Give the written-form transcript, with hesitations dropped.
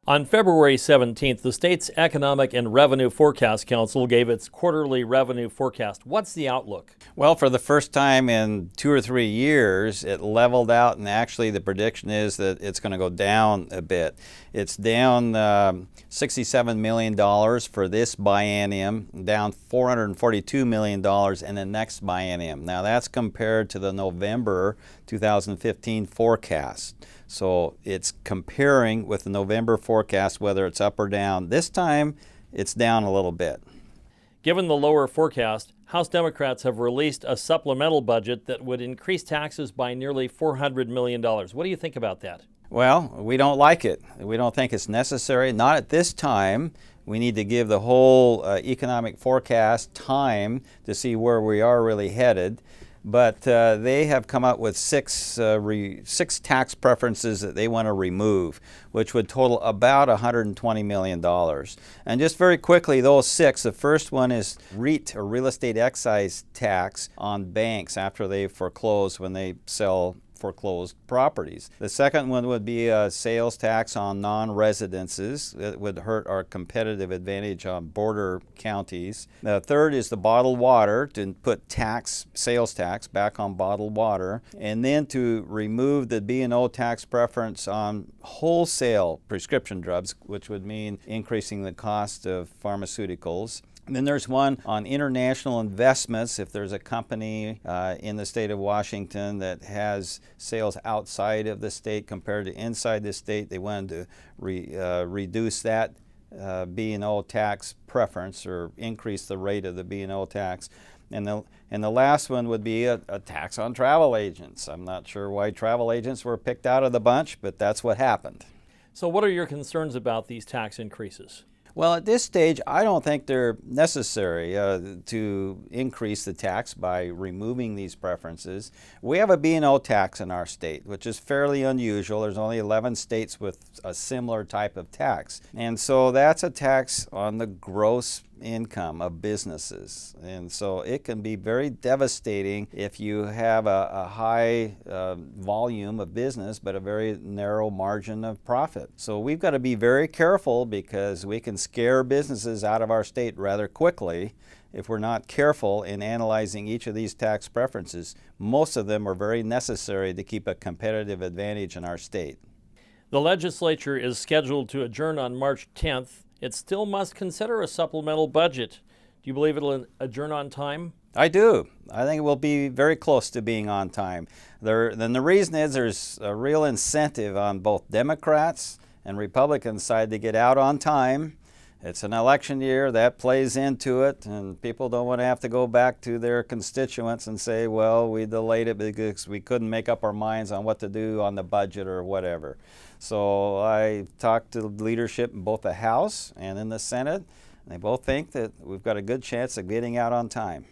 On February 17th, the state's Economic and Revenue Forecast Council gave its quarterly revenue forecast. What's the outlook? Well, for the first time in 2 or 3 years, it leveled out, and actually the prediction is that it's going to go down a bit. It's down $67 million for this biennium, down $442 million in the next biennium. Now that's compared to the November 2015 forecast. So it's comparing with the November forecast whether it's up or down. This time it's down a little bit. Given the lower forecast, House Democrats have released a supplemental budget that would increase taxes by nearly $400 million. What do you think about that? Well, we don't like it. We don't think it's necessary. Not at this time. We need to give the whole economic forecast time to see where we are really headed. But they have come up with six tax preferences that they want to remove, which would total about $120 million. And just very quickly, those six, the first one is REIT, or real estate excise tax, on banks after they foreclose when they sell foreclosed properties. The second one would be a sales tax on non-residences. It would hurt our competitive advantage on border counties. The third is the bottled water, to put sales tax back on bottled water, and then to remove the B&O tax preference on wholesale prescription drugs, which would mean increasing the cost of pharmaceuticals. And then there's one on international investments. If there's a company in the state of Washington that has sales outside of the state compared to inside the state, they wanted to reduce that B&O tax preference, or increase the rate of the B&O tax. And the last one would be a tax on travel agents. I'm not sure why travel agents were picked out of the bunch, but that's what happened. So what are your concerns about these tax increases? Well, at this stage, I don't think they're necessary to increase the tax by removing these preferences. We have a B&O tax in our state, which is fairly unusual. There's only 11 states with a similar type of tax. And so that's a tax on the gross income of businesses. And so it can be very devastating if you have a high volume of business but a very narrow margin of profit. So we've got to be very careful, because we can scare businesses out of our state rather quickly if we're not careful in analyzing each of these tax preferences. Most of them are very necessary to keep a competitive advantage in our state. The legislature is scheduled to adjourn on March 10th. It still must consider a supplemental budget. Do you believe it'll adjourn on time? I do. I think it will be very close to being on time. Then the reason is there's a real incentive on both Democrats and Republicans' side to get out on time. It's an election year, that plays into it, and people don't want to have to go back to their constituents and say, well, we delayed it because we couldn't make up our minds on what to do on the budget or whatever. So I talked to leadership in both the House and in the Senate, and they both think that we've got a good chance of getting out on time.